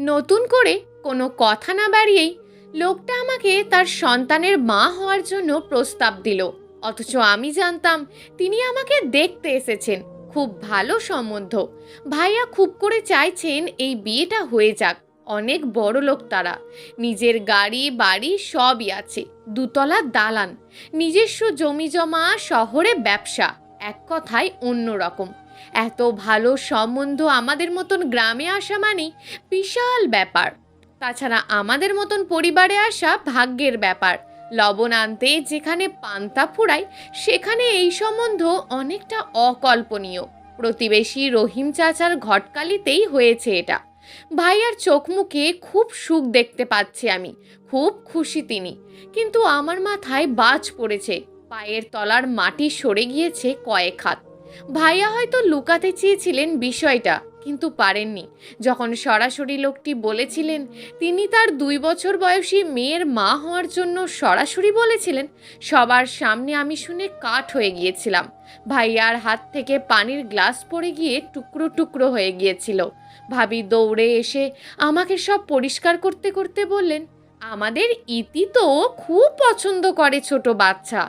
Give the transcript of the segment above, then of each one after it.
নতুন করে কোনো কথা না বাড়িয়েই লোকটা আমাকে তার সন্তানের মা হওয়ার জন্য প্রস্তাব দিল। অথচ আমি জানতাম তিনি আমাকে দেখতে এসেছেন। খুব ভালো সম্বন্ধ। ভাইয়া খুব করে চাইছেন এই বিয়েটা হয়ে যাক। অনেক বড় লোক তারা। নিজের গাড়ি বাড়ি সবই আছে, দুতলা দালান, নিজস্ব জমি জমা, শহরে ব্যবসা। এক কথায় অন্যরকম। এত ভালো সম্বন্ধ আমাদের মতন গ্রামে আসা মানে বিশাল ব্যাপার। তাছাড়া আমাদের মতন পরিবারে আসা ভাগ্যের ব্যাপার। লবণ আনতে যেখানে পান্তা ফুরায়, সেখানে এই সম্বন্ধ অনেকটা অকল্পনীয়। প্রতিবেশী রহিম চাচার ঘটকালিতেই হয়েছে এটা। ভাইয়ার চোখ মুখে খুব সুখ দেখতে পাচ্ছি আমি। খুব খুশি তিনি। কিন্তু আমার মাথায় বাজ পড়েছে। পায়ের তলার মাটি সরে গিয়েছে কয়েক হাত। ভাইয়া হয়তো লুকাতে চেয়েছিলেন বিষয়টা, কিন্তু পারেননি। যখন সরাসরি লোকটি বলেছিলেন তিনি তার 2 বছর বয়সী মেয়ের মা হওয়ার জন্য সরাসরি বলেছিলেন, সবার সামনে আমি শুনে কাঠ হয়ে গিয়েছিলাম। ভাইয়ার হাত থেকে পানির গ্লাস পড়ে গিয়ে টুকরো টুকরো হয়ে গিয়েছিল। ভাবি দৌড়ে এসে আমাকে সব পরিষ্কার করতে করতে বললেন, আমাদের ইতি তো খুব পছন্দ করে ছোট বাচ্চা।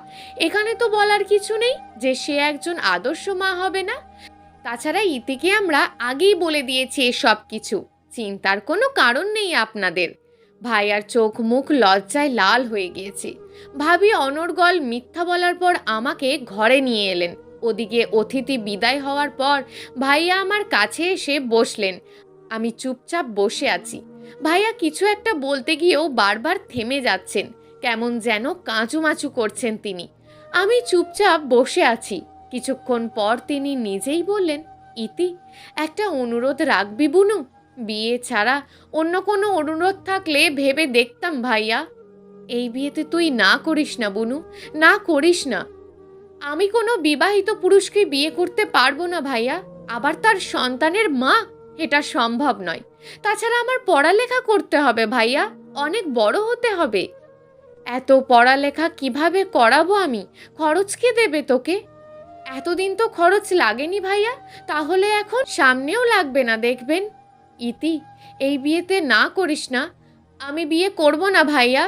এখানে তো বলার কিছু নেই যে সে একজন আদর্শ মা হবে না। তাছাড়া ইতিকে আমরা আগেই বলে দিয়েছি এসব কিছু। চিন্তার কোনো কারণ নেই আপনাদের। ভাইয়ার চোখ মুখ লজ্জায় লাল হয়ে গিয়েছে। ভাবি অনর্গল মিথ্যা বলার পর আমাকে ঘরে নিয়ে এলেন। ওদিকে অতিথি বিদায় হওয়ার পর ভাইয়া আমার কাছে এসে বসলেন। আমি চুপচাপ বসে আছি। ভাইয়া কিছু একটা বলতে গিয়েও বারবার থেমে যাচ্ছেন। কেমন যেন কাঁচুমাচু করছেন তিনি। আমি চুপচাপ বসে আছি। কিছুক্ষণ পর তিনি নিজেই বললেন, ইতি, একটা অনুরোধ রাখবি বুনু? বিয়ে ছাড়া অন্য কোনো অনুরোধ থাকলে ভেবে দেখতাম ভাইয়া। এই বিয়েতে তুই না করিস না বুনু, না করিস না। আমি কোনো বিবাহিত পুরুষকে বিয়ে করতে পারবো না ভাইয়া। আবার তার সন্তানের মা, এটা সম্ভব নয়। তাছাড়া আমার পড়ালেখা করতে হবে ভাইয়া, অনেক বড় হতে হবে। এত পড়ালেখা কিভাবে করাবো আমি? খরচ কে দেবে তোকে? এতদিন তো খরচ লাগেনি ভাইয়া, তাহলে এখন সামনেও লাগবে না দেখবেন। ইতি, এই বিয়েতে না করিস না। আমি বিয়ে করব না ভাইয়া,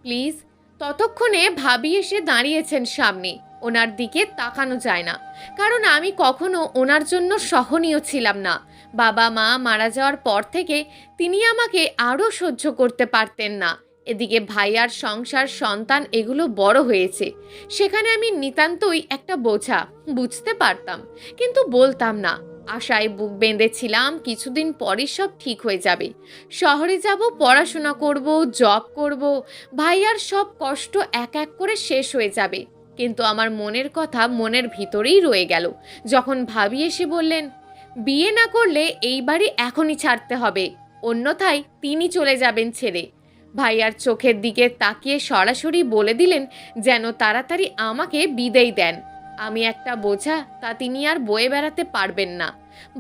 প্লিজ। ততক্ষণে ভাবি এসে দাঁড়িয়েছেন সামনে। ওনার দিকে তাকানো যায় না, কারণ আমি কখনো ওনার জন্য সহনীয় ছিলাম না। বাবা মা মারা যাওয়ার পর থেকে তিনি আমাকে আরও সহ্য করতে পারতেন না। এদিকে ভাইয়ার সংসার, সন্তান, এগুলো বড় হয়েছে। সেখানে আমি নিতান্তই একটা বোঝা, বুঝতে পারতাম, কিন্তু বলতাম না। আশায় বুক বেঁধেছিলাম কিছুদিন পরই সব ঠিক হয়ে যাবে। শহরে যাব, পড়াশোনা করব, জব করব, ভাইয়ার সব কষ্ট এক এক করে শেষ হয়ে যাবে। কিন্তু আমার মনের কথা মনের ভিতরেই রয়ে গেল। যখন ভাবি এসে বললেন, বিয়ে না করলে এই বাড়ি এখনই ছাড়তে হবে, অন্যথায় তিনি চলে যাবেন ছেড়ে। ভাইয়ার চোখের দিকে তাকিয়ে সরাসরি বলে দিলেন যেন তাড়াতাড়ি আমাকে বিদায় দেন। আমি একটা বোঝা, তা তিনি আর বয়ে বেড়াতে পারবেন না।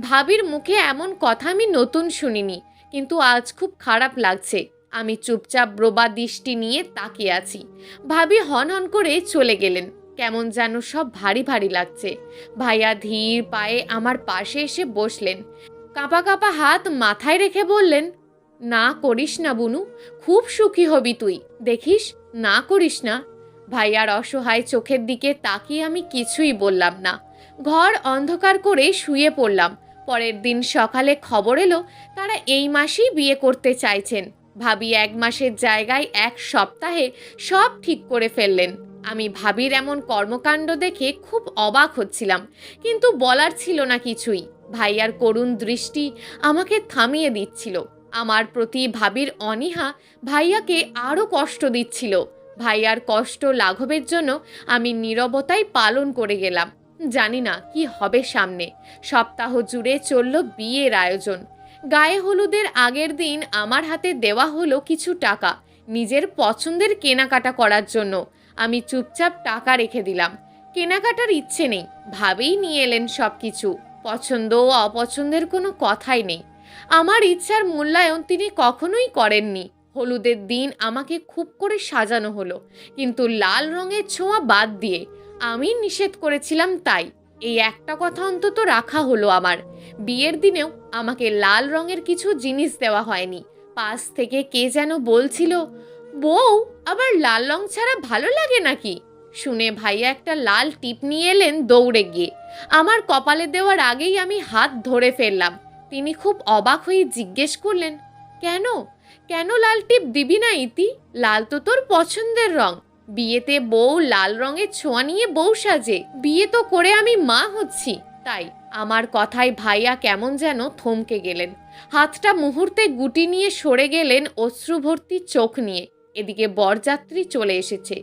ভাবির মুখে এমন কথা আমি নতুন শুনিনি, কিন্তু আজ খুব খারাপ লাগছে। আমি চুপচাপ ব্রোবা দৃষ্টি নিয়ে তাকিয়ে আছি। ভাবি হন হন করে চলে গেলেন। কেমন যেন সব ভারী ভারী লাগছে। ভাইয়া ধীর পায়ে আমার পাশে এসে বসলেন। কাঁপা কাঁপা হাত মাথায় রেখে বললেন, না করিস না বুনু, খুব সুখী হবি তুই, দেখিস, না করিস না। ভাইয়ার অসহায় চোখের দিকে তাকিয়ে আমি কিছুই বললাম না। ঘর অন্ধকার করে শুয়ে পড়লাম। পরের দিন সকালে খবর এলো তারা এই মাসেই বিয়ে করতে চাইছেন। ভাবি 1 মাসের জায়গায় 1 সপ্তাহে সব ঠিক করে ফেললেন। আমি ভাবির এমন কর্মকাণ্ড দেখে খুব অবাক হচ্ছিলাম, কিন্তু বলার ছিল না কিছুই। ভাইয়ার করুণ দৃষ্টি আমাকে থামিয়ে দিচ্ছিল। আমার প্রতি ভাবির অনীহা ভাইয়াকে আরও কষ্ট দিচ্ছিল। ভাইয়ার কষ্ট লাঘবের জন্য আমি নীরবতাই পালন করে গেলাম। জানি না কি হবে সামনে। সপ্তাহ জুড়ে চলল বিয়ের আয়োজন। গায়ে হলুদের আগের দিন আমার হাতে দেওয়া হলো কিছু টাকা, নিজের পছন্দের কেনাকাটা করার জন্য। আমি চুপচাপ টাকা রেখে দিলাম। কেনাকাটার ইচ্ছে নেই, ভাবেই নিয়ে এলেন সব কিছু। পছন্দ ও অপছন্দের কোনো কথাই নেই। আমার ইচ্ছার মূল্যায়ন তিনি কখনোই করেননি। হলুদের দিন আমাকে খুব করে সাজানো হলো, কিন্তু লাল রঙের ছোঁয়া বাদ দিয়ে। আমি নিষেধ করেছিলাম তাই। এই একটা কথা অন্তত রাখা হলো আমার। বিয়ের দিনেও আমাকে লাল রঙের কিছু জিনিস দেওয়া হয়নি। পাশ থেকে কে যেন বলছিল, বউ, আবার লাল রং ছাড়া ভালো লাগে নাকি? শুনে ভাইয়া একটা লাল টিপ নিয়ে এলেন দৌড়ে গিয়ে। আমার কপালে দেওয়ার আগেই আমি হাত ধরে ফেললাম। তিনি খুব অবাক হয়ে জিজ্ঞেস করলেন, কেন কেন লাল টিপ দিবি না ইতি? লাল তো তোর পছন্দের রং। বিয়েতে বউ লাল রঙের ছোঁয়া নিয়ে বউ সাজে। বিয়ে তো করে আমি মা হচ্ছি, তাই। আমার কথায় ভাইয়া কেমন যেন থমকে গেলেন। হাতটা মুহূর্তে গুটি নিয়ে সরে গেলেন অশ্রুভর্তি চোখ নিয়ে। এদিকে বরযাত্রী চলে এসেছে।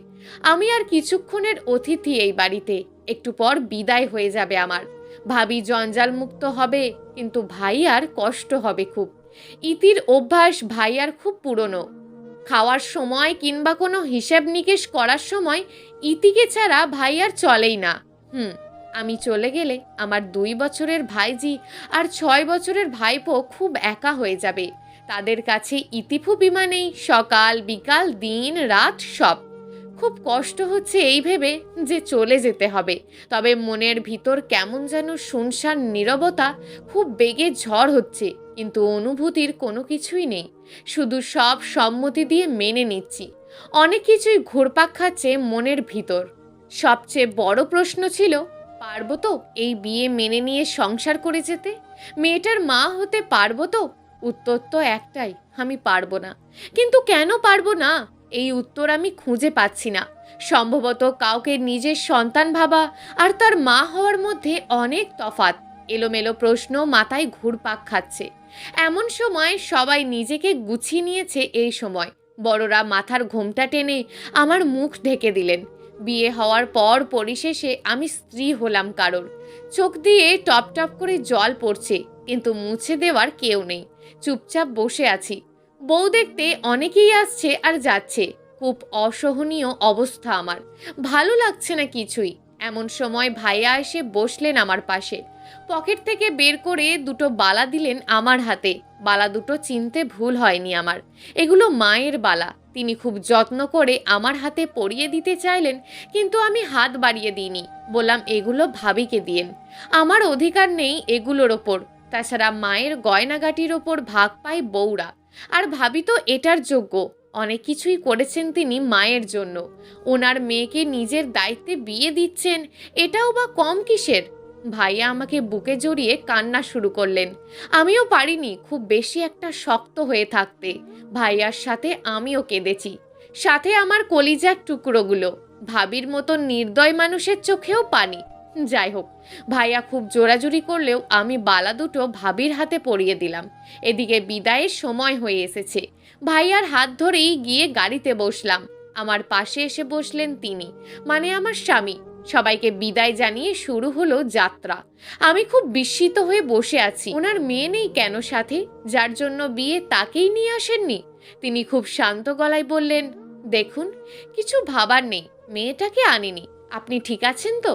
আমি আর কিছুক্ষণের অতিথি এই বাড়িতে। একটু পর বিদায় হয়ে যাবে আমার। ভাবি জঞ্জাল মুক্ত হবে, কিন্তু ভাইয়ার কষ্ট হবে খুব। ইতির অভ্যাস ভাইয়ার খুব পুরনো। খাওয়ার সময় কিংবা কোনো হিসেব নিকেশ করার সময় ইতিকে ছাড়া ভাইয়ার চলেই না। আমি চলে গেলে আমার 2 বছরের ভাইজি আর 6 বছরের ভাইপো খুব একা হয়ে যাবে। তাদের কাছে ইতিফুবি মানেই সকাল বিকাল দিন রাত সব। খুব কষ্ট হচ্ছে এই ভেবে যে চলে যেতে হবে, তবে মনের ভিতর কেমন যেন শুনশান নীরবতা। খুব বেগে ঝড় হচ্ছে, কিন্তু অনুভূতির কোনো কিছুই নেই। শুধু সব সম্মতি দিয়ে মেনে নিচ্ছি। অনেক কিছুই ঘুরপাক খাচ্ছে মনের ভিতর। সবচেয়ে বড় প্রশ্ন ছিল, পারবো তো এই বিয়ে মেনে নিয়ে সংসার করে যেতে? মেয়েটার মা হতে পারবো তো? উত্তর তো একটাই, আমি পারবো না। কিন্তু কেন পারবো না, এই উত্তর আমি খুঁজে পাচ্ছি না। সম্ভবত কাউকে নিজের সন্তান ভাবা আর তার মা হওয়ার মধ্যে অনেক তফাৎ। এলোমেলো প্রশ্ন মাথায় ঘুরপাক খাচ্ছে। এমন সময় সবাই নিজেকে গুছিয়ে নিয়েছে। এই সময় বড়রা মাথার ঘোমটা টেনে আমার মুখ ঢেকে দিলেন। বিয়ে হওয়ার পর পরিশেষে আমি স্ত্রী হলাম কারোর। চোখ দিয়ে টপ টপ করে জল পড়ছে, কিন্তু মুছে দেওয়ার কেউ নেই। চুপচাপ বসে আছি। বউ দেখতে অনেকেই আসছে আর যাচ্ছে। খুব অসহনীয় অবস্থা আমার। ভালো লাগছে না কিছুই। এমন সময় ভাইয়া এসে বসলেন আমার পাশে। পকেট থেকে বের করে দুটো বালা দিলেন আমার হাতে। বালা দুটো চিনতে ভুল হয়নি আমার। এগুলো মায়ের বালা। তিনি খুব যত্ন করে আমার হাতে পরিয়ে দিতে চাইলেন, কিন্তু আমি হাত বাড়িয়ে দিইনি। বললাম, এগুলো ভাবিকে দিয়েন, আমার অধিকার নেই এগুলোর ওপর। তাছাড়া মায়ের গয়নাগাটির ওপর ভাগ পায় বউরা, আর ভাবি তো এটার যোগ্য। অনেক কিছুই করেছেন তিনি মায়ের জন্য। ওনার মেয়েকে নিজের দায়িত্বে বিয়ে দিচ্ছেন, এটাও বা কম কিসের? ভাইয়া আমাকে বুকে জড়িয়ে কান্না শুরু করলেন। আমিও পারিনি খুব বেশি একটা শক্ত হয়ে থাকতে। ভাইয়ার সাথে আমিও কেঁদেছি, সাথে আমার কলিজার টুকরোগুলো। ভাবির মতো নির্দয় মানুষের চোখেও পানি। যাই হোক, ভাইয়া খুব জোরাজুরি করলেও আমি বালা দুটো ভাবির হাতে পরিয়ে দিলাম। এদিকে বিদায়ের সময় হয়ে এসেছে। ভাইয়ার হাত ধরেই গিয়ে গাড়িতে বসলাম। আমার পাশে এসে বসলেন তিনি, মানে আমার স্বামী। সবাইকে বিদায় জানিয়ে শুরু হলো যাত্রা। আমি খুব বিস্মিত হয়ে বসে আছি। ওনার মেয়ে নেই কেন সাথে? যার জন্য বিয়ে তাকেই নিয়ে আসেননি? তিনি খুব শান্ত গলায় বললেন, দেখুন, কিছু ভাবার নেই, মেয়েটাকে আনিনি। আপনি ঠিক আছেন তো?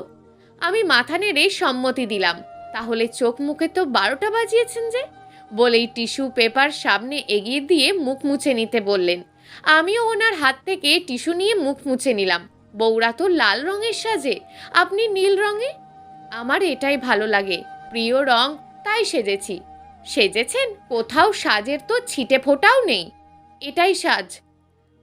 আমি মাথা নেড়ে সম্মতি দিলাম। তাহলে চোখ মুখে তো 12টা বাজিয়েছেন যে, বলেই টিস্যু পেপার সামনে এগিয়ে দিয়ে মুখ মুছে নিতে বললেন। আমিও ওনার হাত থেকে টিস্যু নিয়ে মুখ মুছে নিলাম। বউরা তো লাল রঙের সাজে, আপনি নীল রঙে। আমার এটাই ভালো লাগে, প্রিয় রং, তাই সেজেছি। সেজেছেন? কোথাও সাজের তো ছিটে ফোটাও নেই। এটাই সাজ।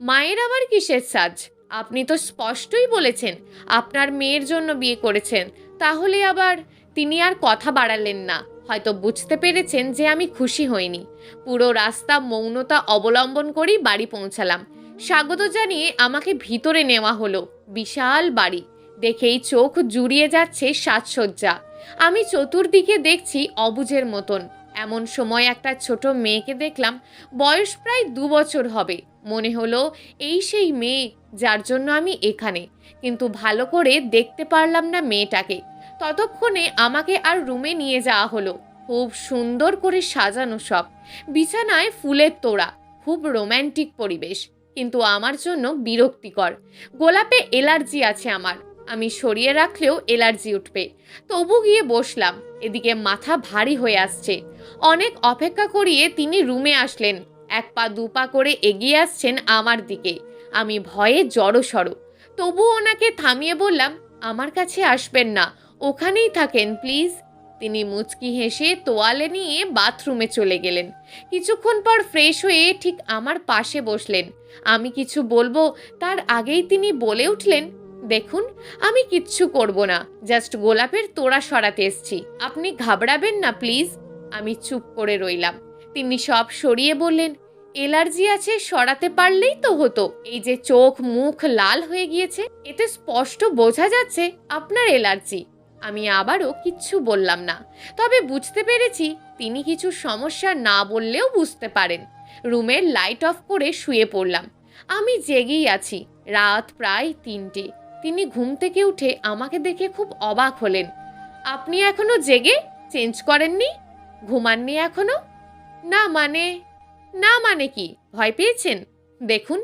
মায়ের আবার কিসের সাজ? আপনি তো স্পষ্টই বলেছেন আপনার মেয়ের জন্য বিয়ে করেছেন। তাহলে আবার? তিনি আর কথা বাড়ালেন না। হয়তো বুঝতে পেরেছেন যে আমি খুশি হইনি। পুরো রাস্তা মৌনতা অবলম্বন করেই বাড়ি পৌঁছালাম। স্বাগত জানিয়ে আমাকে ভিতরে নেওয়া হলো। বিশাল বাড়ি, দেখেই চোখ জুড়িয়ে যাচ্ছে সাজসজ্জা। আমি চতুর্দিকে দেখছি অবুঝের মতন। এমন সময় একটা ছোট মেয়েকে দেখলাম। বয়স প্রায় 2 বছর হবে। মনে হলো এই সেই মেয়ে যার জন্য আমি এখানে, কিন্তু ভালো করে দেখতে পারলাম না মেয়েটাকে। ততক্ষণে আমাকে আর রুমে নিয়ে যাওয়া হলো। খুব সুন্দর করে সাজানো সব, বিছানায় ফুলের তোড়া, খুব রোম্যান্টিক পরিবেশ, কিন্তু আমার জন্য বিরক্তিকর। গোলাপে অ্যালার্জি আছে আমার। আমি সরিয়ে রাখলেও অ্যালার্জি উঠবে। তবু গিয়ে বসলাম। এদিকে মাথা ভারী হয়ে আসছে। অনেক অপেক্ষা করিয়ে তিনি রুমে আসলেন। 1 পা 2 পা করে এগিয়ে আসছেন আমার দিকে। আমি ভয়ে জড়সড়। তবু ওনাকে থামিয়ে বললাম, আমার কাছে আসবেন না, ওখানেই থাকেন প্লিজ। তিনি মুচকি হেসে তোয়ালে নিয়ে বাথরুমে চলে গেলেন। কিছুক্ষণ পর ফ্রেশ হয়ে ঠিক আমার পাশে বসলেন। আমি কিছু বলবো তার আগেই তিনি বলে উঠলেন, দেখুন, আমি কিচ্ছু করব না, জাস্ট গোলাপের তোড়া সরাতে এসছি, আপনি ঘাবড়াবেন না প্লিজ। আমি চুপ করে রইলাম। তিনি সব সরিয়ে বললেন, এলার্জি আছে, সরাতে পারলেই তো হতো। এই যে চোখ মুখ লাল হয়ে গিয়েছে, এতে স্পষ্ট বোঝা যাচ্ছে আপনার এলার্জি। আমি আবারও কিচ্ছু বললাম না, তবে বুঝতে পেরেছি তিনি কিছু সমস্যা না বললেও বুঝতে পারেন। রুমের লাইট অফ করে শুয়ে পড়লাম। আমি জেগেই আছি। রাত প্রায় 3টে। তিনি ঘুম থেকে উঠে আমাকে দেখে খুব অবাক হলেন। আপনি এখনো জেগে? চেঞ্জ করেননি? ঘুমাননি এখনো? না মানে? না মানে কি? ভয় পেয়েছেন? দেখুন,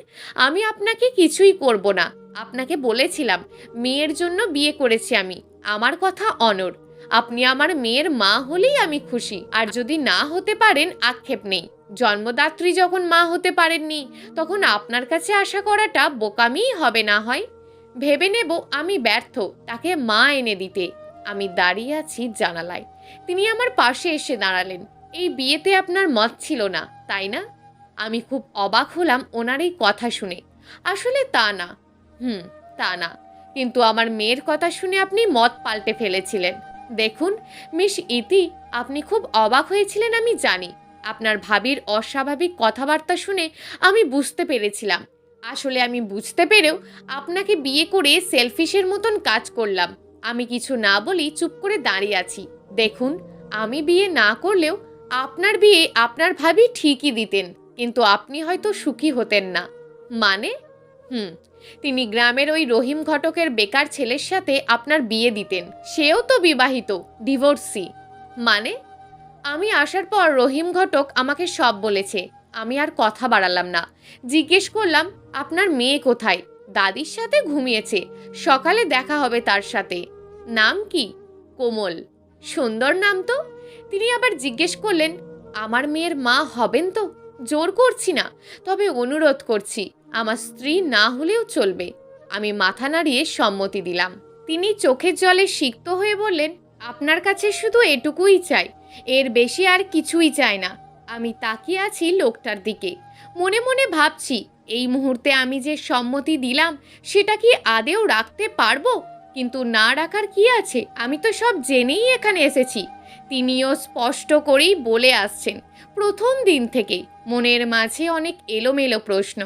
আমি আপনাকে কিছুই করব না। আপনাকে বলেছিলাম মেয়ের জন্য বিয়ে করেছি আমি। আমার কথা অনড়। আপনি আমার মেয়ের মা হলেই আমি খুশি, আর যদি না হতে পারেন আক্ষেপ নেই। জন্মদাত্রী যখন মা হতে পারেননি, তখন আপনার কাছে আশা করাটা বোকামিই হবে না হয়। ভেবে নেব আমি ব্যর্থ তাকে মা এনে দিতে। আমি দাঁড়িয়ে আছি জানালায়। তিনি আমার পাশে এসে দাঁড়ালেন। এই বিয়েতে আপনার মত ছিল না, তাই না? আমি খুব অবাক হলাম ওনার এই কথা শুনে। আসলে তা না। তা না। কিন্তু আমার মেয়ের কথা শুনে আপনি মত পাল্টে ফেলেছিলেন। দেখুন মিস ইতি, আপনি খুব অবাক হয়েছিলেন আমি জানি। আপনার ভাবির অস্বাভাবিক কথাবার্তা শুনে আমি বুঝতে পেরেছিলাম। আসলে আমি বুঝতে পেরেও আপনাকে বিয়ে করে সেলফিশের মতন কাজ করলাম। আমি কিছু না বলি চুপ করে দাঁড়িয়ে আছি। দেখুন, আমি বিয়ে না করলেও আপনার বিয়ে আপনার ভাবি ঠিকই দিতেন, কিন্তু আপনি হয়তো সুখী হতেন না। মানে? তিনি গ্রামের ওই রহিম ঘটকের বেকার ছেলের সাথে আপনার বিয়ে দিতেন। সেও তো বিবাহিত, ডিভোর্সি। মানে? আমি আসার পর রহিম ঘটক আমাকে সব বলেছে। আমি আর কথা বাড়ালাম না। জিজ্ঞেস করলাম, আপনার মেয়ে কোথায়? দাদির সাথে ঘুমিয়েছে, সকালে দেখা হবে তার সাথে। নাম কি? কোমল। সুন্দর নাম তো। তিনি আবার জিজ্ঞেস করলেন, আমার মেয়ের মা হবেন তো? জোর করছি না, তবে অনুরোধ করছি, আমার স্ত্রী না হলেও চলবে। আমি মাথা নাড়িয়ে সম্মতি দিলাম। তিনি চোখের জলে সিক্ত হয়ে বললেন, আপনার কাছে শুধু এটুকুই চাই, এর বেশি আর কিছুই চাই না। আমি তাকিয়ে আছি লোকটার দিকে। মনে মনে ভাবছি, এই মুহূর্তে আমি যে সম্মতি দিলাম সেটা কি আদেও রাখতে পারবো? কিন্তু না রাখার কি আছে, আমি তো সব জেনেই এখানে এসেছি। তিনিও স্পষ্ট করেই বলে আসছেন। প্রথম দিন থেকেই মনের মাঝে অনেক এলোমেলো প্রশ্ন।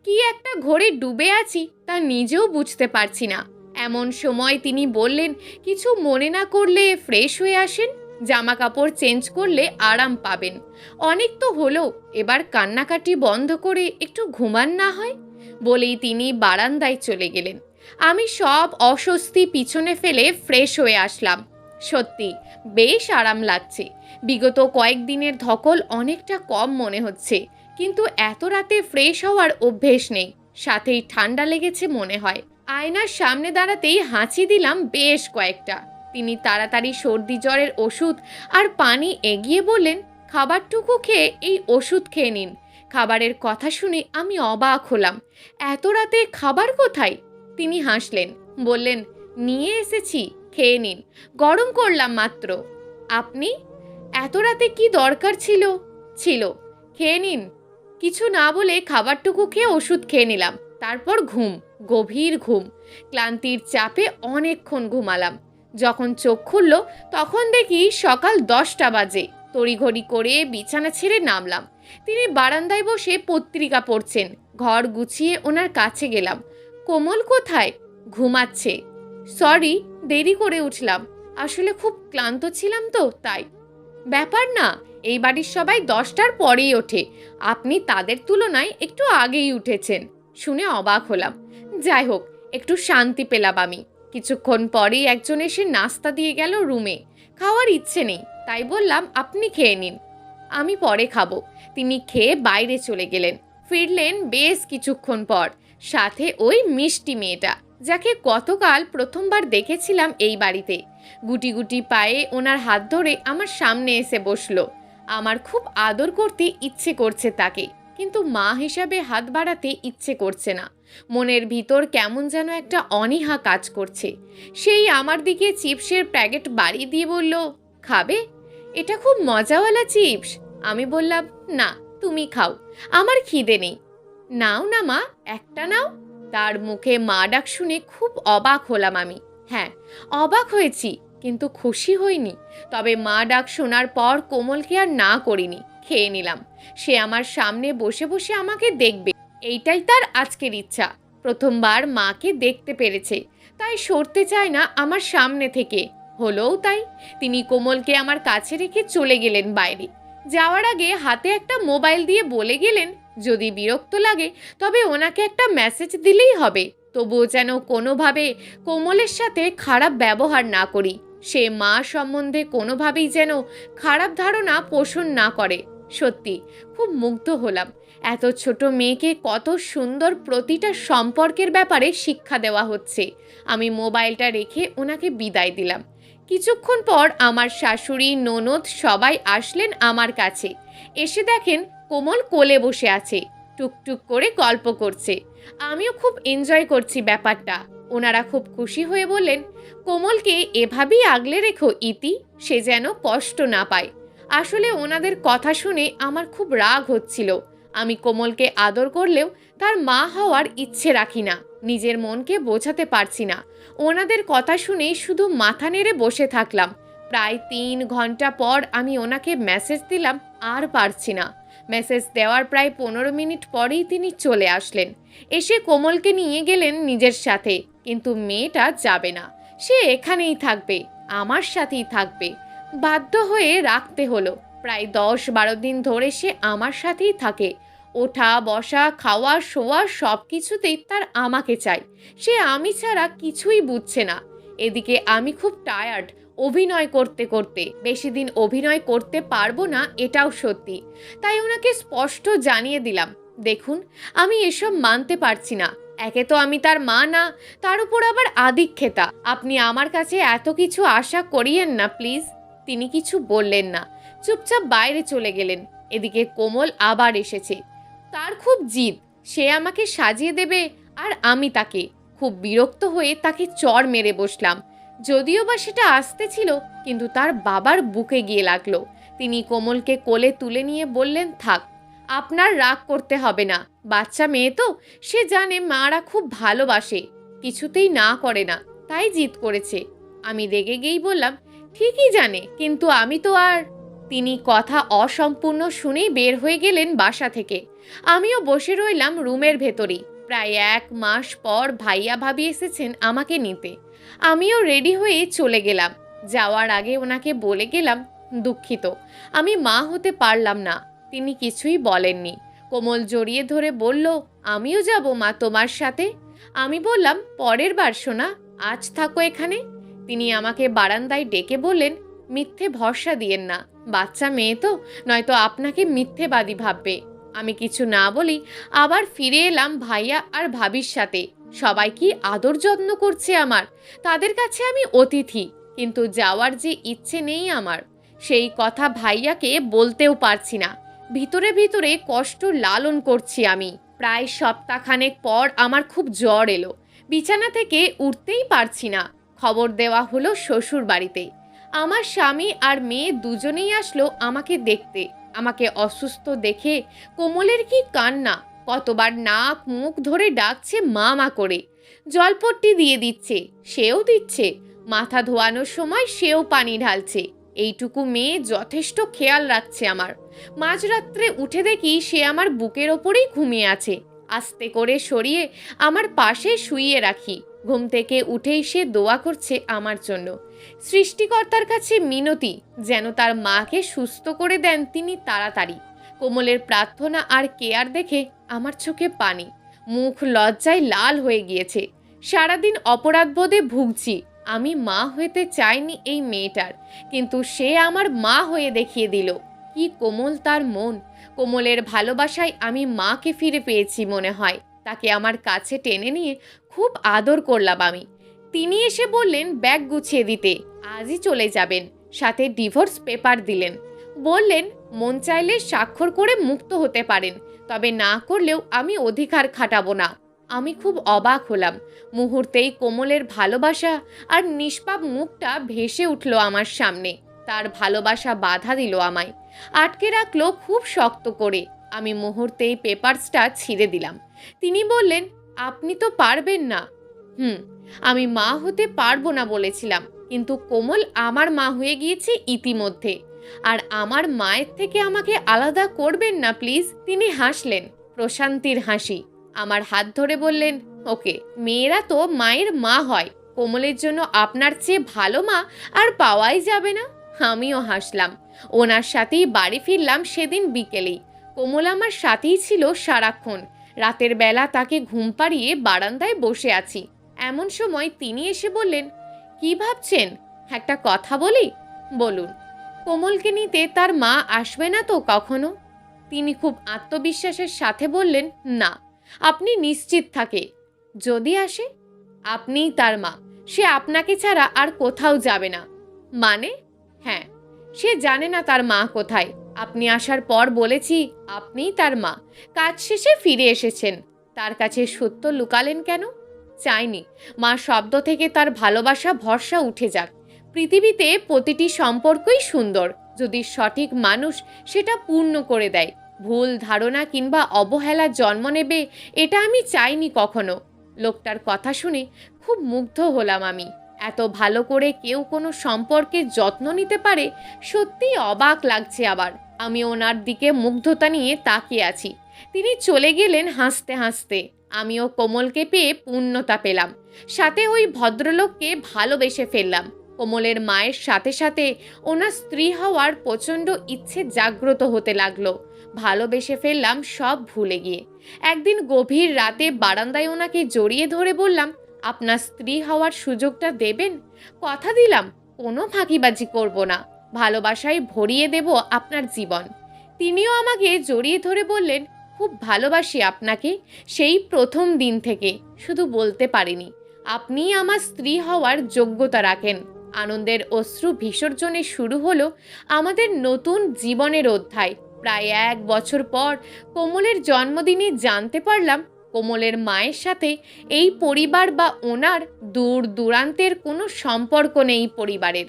কি একটা ঘোরে ডুবে আছি তা নিজেও বুঝতে পারছি না। এমন সময় তিনি বললেন, কিছু মনে না করলে ফ্রেশ হয়ে আসেন, জামা কাপড় চেঞ্জ করলে আরাম পাবেন। অনেক তো হলো, এবার কান্নাকাটি বন্ধ করে একটু ঘুমান না হয়। বলেই তিনি বারান্দায় চলে গেলেন। আমি সব অস্বস্তি পিছনে ফেলে ফ্রেশ হয়ে আসলাম। সত্যি বেশ আরাম লাগছে। বিগত কয়েকদিনের ধকল অনেকটা কম মনে হচ্ছে, কিন্তু এত রাতে ফ্রেশ হওয়ার অভ্যেস নেই, সাথেই ঠান্ডা লেগেছে মনে হয়। আয়নার সামনে দাঁড়াতেই হাঁচি দিলাম বেশ কয়েকটা। তিনি তাড়াতাড়ি সর্দি জ্বরের ওষুধ আর পানি এগিয়ে বললেন, খাবারটুকু খেয়ে এই ওষুধ খেয়ে নিন। খাবারের কথা শুনে আমি অবাক হলাম। এত রাতে খাবার কোথায়? তিনি হাসলেন, বললেন, নিয়ে এসেছি, খেয়ে নিন, গরম করলাম মাত্র। আপনি? এত রাতে কি দরকার ছিল? ছিল, খেয়ে নিন। কিছু না বলে খাবারটুকু খেয়ে ওষুধ খেয়ে নিলাম। তারপর ঘুম, গভীর ঘুম। ক্লান্তির চাপে অনেকক্ষণ ঘুমালাম। যখন চোখ খুলল তখন দেখি সকাল 10টা বাজে। তড়িঘড়ি করে বিছানা ছেড়ে নামলাম। তিনি বারান্দায় বসে পত্রিকা পড়ছেন। ঘর গুছিয়ে ওনার কাছে গেলাম। কোমল কোথায়? ঘুমাচ্ছে। সরি, দেরি করে উঠলাম, আসলে খুব ক্লান্ত ছিলাম তো তাই। ব্যাপার না, এই বাড়ির সবাই 10টার পরেই ওঠে, আপনি তাদের তুলনায় একটু আগেই উঠেছেন। শুনে অবাক হলাম। যাই হোক, একটু শান্তি পেলাম আমি। কিছুক্ষণ পরেই একজন এসে নাস্তা দিয়ে গেল রুমে। খাওয়ার ইচ্ছে নেই, তাই বললাম, আপনি খেয়ে নিন, আমি পরে খাবো। তিনি খেয়ে বাইরে চলে গেলেন। ফিরলেন বেশ কিছুক্ষণ পর, সাথে ওই মিষ্টি মেয়েটা, যাকে গতকাল প্রথমবার দেখেছিলাম এই বাড়িতে। গুটি গুটি পায়ে ওনার হাত ধরে আমার সামনে এসে বসলো। আমার খুব আদর করতে ইচ্ছে করছে তাকে, কিন্তু মা হিসাবে হাত বাড়াতে ইচ্ছে করছে না। মনের ভিতর কেমন যেন একটা অনীহা কাজ করছে। সেই আমার দিকে চিপসের প্যাকেট বাড়িয়ে দিয়ে বলল, খাবে? এটা খুব মজাওয়ালা চিপস। আমি বললাম, না, তুমি খাও, আমার খিদে নেই। নাও না মা, একটা নাও। তার মুখে মা ডাক শুনে খুব অবাক হলাম আমি। হ্যাঁ, অবাক হয়েছি, কিন্তু খুশি হইনি। তবে মা ডাক শোনার পর কোমলকে আর না করিনি, খেয়ে নিলাম। সে আমার সামনে বসে বসে আমাকে দেখবে, এইটাই তার আজকের ইচ্ছা। প্রথমবার মাকে দেখতে পেরেছে, তাই সরতে চায় না আমার সামনে থেকে। হলোও তাই। তিনি কোমলকে আমার কাছে রেখে চলে গেলেন বাইরে। যাওয়ার আগে হাতে একটা মোবাইল দিয়ে বলে গেলেন, যদি বিরক্ত লাগে তবে ওনাকে একটা মেসেজ দিলেই হবে, তবুও যেন কোনোভাবে কোমলের সাথে খারাপ ব্যবহার না করি। সে মা সম্বন্ধে কোনোভাবেই যেন খারাপ ধারণা পোষণ না করে। সত্যি খুব মুগ্ধ হলাম। এত ছোট মেয়েকে কত সুন্দর প্রতিটা সম্পর্কের ব্যাপারে শিক্ষা দেওয়া হচ্ছে। আমি মোবাইলটা রেখে ওনাকে বিদায় দিলাম। কিছুক্ষণ পর আমার শাশুড়ি, ননদ সবাই আসলেন আমার কাছে। এসে দেখেন কোমল কোলে বসে আছে, টুকটুক করে গল্প করছে। আমিও খুব এনজয় করছি ব্যাপারটা। ওনারা খুব খুশি হয়ে বললেন, কোমলকে এভাবেই আগলে রেখো ইতি, সে যেন কষ্ট না পায়। আসলে ওনাদের কথা শুনে আমার খুব রাগ হচ্ছিল। আমি কোমলকে আদর করলেও তার মা হওয়ার ইচ্ছে রাখি না, নিজের মনকে বোঝাতে পারছি না। ওনাদের কথা শুনে শুধু মাথা নেড়ে বসে থাকলাম। প্রায় 3 ঘন্টা পর আমি ওনাকে মেসেজ দিলাম, আর পারছি না। মেসেজ দেওয়ার প্রায় 15 মিনিট পরেই তিনি চলে আসলেন। এসে কোমলকে নিয়ে গেলেন নিজের সাথে, কিন্তু মেয়েটা যাবে না। সে এখানেই থাকবে, আমার সাথেই থাকবে। বাধ্য হয়ে রাখতে হলো। প্রায় 10-12 দিন ধরে সে আমার সাথেই থাকে। ওঠা বসা, খাওয়া শোয়া সব কিছুতেই তার আমাকে চাই। সে আমি ছাড়া কিছুই বুঝছে না। এদিকে আমি খুব টায়ার্ড অভিনয় করতে করতে। বেশি দিন অভিনয় করতে পারবো না, এটাও সত্যি। তাই ওনাকে স্পষ্ট জানিয়ে দিলাম, দেখুন, আমি এসব মানতে পারছি না। একে তো আমি তার মা না, তার উপর আবার আদিক্ষেতা। আপনি আমার কাছে এত কিছু আশা করিয়েন না প্লিজ। তিনি কিছু বললেন না, চুপচাপ বাইরে চলে গেলেন। এদিকে কোমল আবার এসেছে। তার খুব জিদ, সে আমাকে সাজিয়ে দেবে আর আমি তাকে। খুব বিরক্ত হয়ে তাকে চড় মেরে বসলাম। যদিও বা সেটা আসতে ছিল, কিন্তু তার বাবার বুকে গিয়ে লাগলো। তিনি কোমলকে কোলে তুলে নিয়ে বললেন, থাক, আপনার রাগ করতে হবে না। বাচ্চা মেয়ে তো, সে জানে মারা খুব ভালোবাসে, কিছুতেই না করে না, তাই জিদ করেছে। আমি রেগে গিয়েই বললাম, ঠিকই জানে, কিন্তু আমি তো আর। তিনি কথা অসম্পূর্ণ শুনেই বের হয়ে গেলেন বাসা থেকে। আমিও বসে রইলাম রুমের ভেতরেই। প্রায় 1 মাস পর ভাইয়া ভাবি এসেছেন আমাকে নিতে। আমিও রেডি হয়ে চলে গেলাম। যাওয়ার আগে ওনাকে বলে গেলাম, দুঃখিত, আমি মা হতে পারলাম না। তিনি কিছুই বলেননি। কোমল জড়িয়ে ধরে বলল, আমিও যাব মা তোমার সাথে। আমি বললাম, পরের বার সোনা, আজ থাকো এখানে। তিনি আমাকে বারান্দায় ডেকে বললেন, মিথ্যে ভরসা দিয়েন না, বাচ্চা মেয়ে তো, নয়তো আপনাকে মিথ্যেবাদী ভাববে। আমি কিছু না বলি আবার ফিরে এলাম ভাইয়া আর ভাবির সাথে। সবাই কি আদর যত্ন করছে আমার। তাদের কাছে আমি অতিথি, কিন্তু যাওয়ার যে ইচ্ছে নেই আমার, সেই কথা ভাইয়াকে বলতেও পারছি না। ভিতরে ভিতরে কষ্ট লালন করছি আমি। প্রায় সপ্তাহখানেক পর আমার খুব জ্বর এলো। বিছানা থেকে উঠতেই পারছি না। খবর দেওয়া হলো শ্বশুর বাড়িতে। আমার স্বামী আর মেয়ে দুজনেই আসলো আমাকে দেখতে। আমাকে অসুস্থ দেখে কোমলের কি কান্না! কতবার নাক মুখ ধরে ডাকছে মা মা করে। জলপট্টি দিয়ে দিচ্ছে, সেও দিচ্ছে। মাথা ধোয়ানোর সময় সেও পানি ঢালছে। এইটুকু মেয়ে যথেষ্ট খেয়াল রাখছে আমার। মাঝরাত্রে উঠে দেখি সে আমার বুকের ওপরেই ঘুমিয়ে আছে। আস্তে করে সরিয়ে আমার পাশে শুইয়ে রাখি। ঘুম থেকে উঠেই সে দোয়া করছে আমার জন্য। সৃষ্টিকর্তার কাছে মিনতি, যেন তার মাকে সুস্থ করে দেন তিনি তাড়াতাড়ি। কোমলের প্রার্থনা আর কেয়ার দেখে আমার চোখে পানি, মুখ লজ্জায় লাল হয়ে গিয়েছে। সারাদিন অপরাধবোধে ভুগছি। আমি মা হতে চাইনি এই মেয়েটার, কিন্তু সে আমার মা হয়ে দেখিয়ে দিল। কি কোমল তার মন! কোমলের ভালোবাসায় আমি মাকে ফিরে পেয়েছি মনে হয়। তাকে আমার কাছে টেনে নিয়ে খুব আদর করলাম আমি। তিনি এসে বললেন ব্যাগ গুছিয়ে দিতে, আজই চলে যাবেন। সাথে ডিভোর্স পেপার দিলেন। বললেন, মন চাইলে স্বাক্ষর করে মুক্ত হতে পারেন, তবে না করলেও আমি অধিকার খাটাবো না। আমি খুব অবাক হলাম। মুহূর্তেই কোমলের ভালোবাসা আর নিষ্পাপ মুখটা ভেসে উঠল আমার সামনে। তার ভালোবাসা বাধা দিল আমায়, আটকে রাখলো খুব শক্ত করে। আমি মুহূর্তেই পেপারসটা ছিঁড়ে দিলাম। তিনি বললেন, আপনি তো পারবেন না। আমি মা হতে পারবো না বলেছিলাম, কিন্তু কোমল আমার মা হয়ে গিয়েছে ইতিমধ্যে। আর আমার মায়ের থেকে আমাকে আলাদা করবেন না প্লিজ। তিনি হাসলেন, প্রশান্তির হাসি। আমার হাত ধরে বললেন, ওকে, মেয়েরা তো মায়ের মা হয়। কোমলের জন্য আপনার চেয়ে ভালো মা আর পাওয়াই যাবে না। আমিও হাসলাম। ওনার সাথেই বাড়ি ফিরলাম সেদিন বিকেলেই। কোমল আমার সাথেই ছিল সারাক্ষণ। রাতের বেলা তাকে ঘুম পাড়িয়ে বারান্দায় বসে আছি। এমন সময় তিনি এসে বললেন, কি ভাবছেন? একটা কথা বলি। বলুন। কোমলকে নিতে তার মা আসবে না তো কখনো? তিনি খুব আত্মবিশ্বাসের সাথে বললেন, না, আপনি নিশ্চিত থাকে। যদি আসে? আপনিই তার মা। সে আপনাকে ছাড়া আর কোথাও যাবে না। মানে? হ্যাঁ, সে জানে না তার মা কোথায়। আপনি আসার পর বলেছি আপনিই তার মা। কাজ শেষে ফিরে এসেছেন। তার কাছে সত্য লুকালেন কেন? চাইনি মা শব্দ থেকে তার ভালোবাসা ভরসা উঠে যাক। পৃথিবীতে প্রতিটি সম্পর্কই সুন্দর, যদি সঠিক মানুষ সেটা পূর্ণ করে দেয়। ভুল ধারণা কিংবা অবহেলা জন্ম নেবে এটা আমি চাইনি কখনো। লোকটার কথা শুনে খুব মুগ্ধ হলাম আমি। এত ভালো করে কেউ কোনো সম্পর্কের যত্ন নিতে পারে, সত্যিই অবাক লাগছে। আবার আমি ওনার দিকে মুগ্ধতা নিয়ে তাকিয়ে আছি। তিনি চলে গেলেন হাসতে হাসতে। আমিও কোমলকে পেয়ে পূর্ণতা পেলাম, সাথে ওই ভদ্রলোককে ভালোবেসে ফেললাম। কোমলের মায়ের সাথে সাথে ওনার স্ত্রী হওয়ার প্রচণ্ড ইচ্ছে জাগ্রত হতে লাগলো। ভালোবেসে ফেললাম সব ভুলে গিয়ে। একদিন গভীর রাতে বারান্দায় ওনাকে জড়িয়ে ধরে বললাম, আপনার স্ত্রী হওয়ার সুযোগটা দেবেন? কথা দিলাম কোনো ফাঁকিবাজি করব না, ভালোবাসায় ভরিয়ে দেব আপনার জীবন। তিনিও আমাকে জড়িয়ে ধরে বললেন, খুব ভালোবাসি আপনাকে, সেই প্রথম দিন থেকে। শুধু বলতে পারিনি। আপনিই আমার স্ত্রী হওয়ার যোগ্যতা রাখেন। আনন্দের অশ্রু বিসর্জনে শুরু হলো আমাদের নতুন জীবনের অধ্যায়। প্রায় 1 বছর পর কোমলের জন্মদিনে জানতে পারলাম কোমলের মায়ের সাথে এই পরিবার বা ওনার দূর দূরান্তের কোনো সম্পর্ক নেই পরিবারের।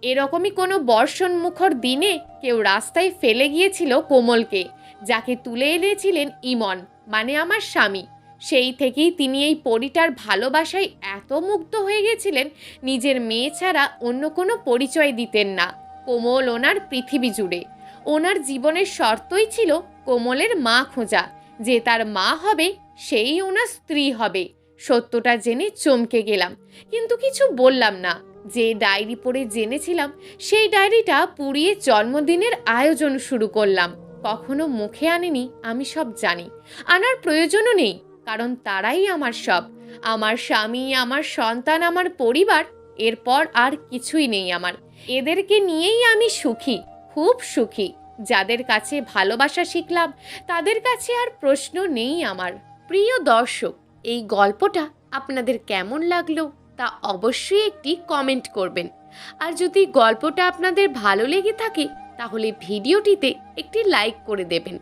এরকমই কোনো বর্ষণমুখর দিনে কেউ রাস্তায় ফেলে গিয়েছিল কোমলকে, যাকে তুলে এনেছিলেন ইমন, মানে আমার স্বামী। সেই থেকেই তিনি এই পরিটার ভালোবাসায় এত মুগ্ধ হয়ে গেছিলেন, নিজের মেয়ে ছাড়া অন্য কোনো পরিচয় দিতেন না। কোমল ওনার পৃথিবী জুড়ে। ওনার জীবনের শর্তই ছিল কোমলের মা খোঁজা। যে তার মা হবে সেই ওনার স্ত্রী হবে। সত্যটা জেনে চমকে গেলাম, কিন্তু কিছু বললাম না। যে ডায়েরি পড়ে জেনেছিলাম সেই ডায়েরিটা পুড়িয়ে জন্মদিনের আয়োজন শুরু করলাম। কখনো মুখে আনিনি, আমি সব জানি। আনার প্রয়োজনও নেই, কারণ তারাই আমার সব। আমার স্বামী, আমার সন্তান, আমার পরিবার। এরপর আর কিছুই নেই আমার। এদেরকে নিয়েই আমি সুখী, খুব সুখী। যাদের কাছে ভালোবাসা শিখলাম তাদের কাছে আর প্রশ্ন নেই আমার। প্রিয় দর্শক, এই গল্পটা আপনাদের কেমন লাগলো তা অবশ্যই একটি কমেন্ট করবেন। আর যদি গল্পটা আপনাদের ভালো লেগে থাকে তাহলে ভিডিওটিতে একটি লাইক করে দেবেন,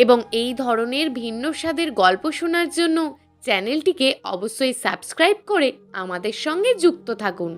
এবং এই ধরনের ভিন্ন স্বাদের গল্প শোনার জন্য চ্যানেলটিকে অবশ্যই সাবস্ক্রাইব করে আমাদের সঙ্গে যুক্ত থাকুন।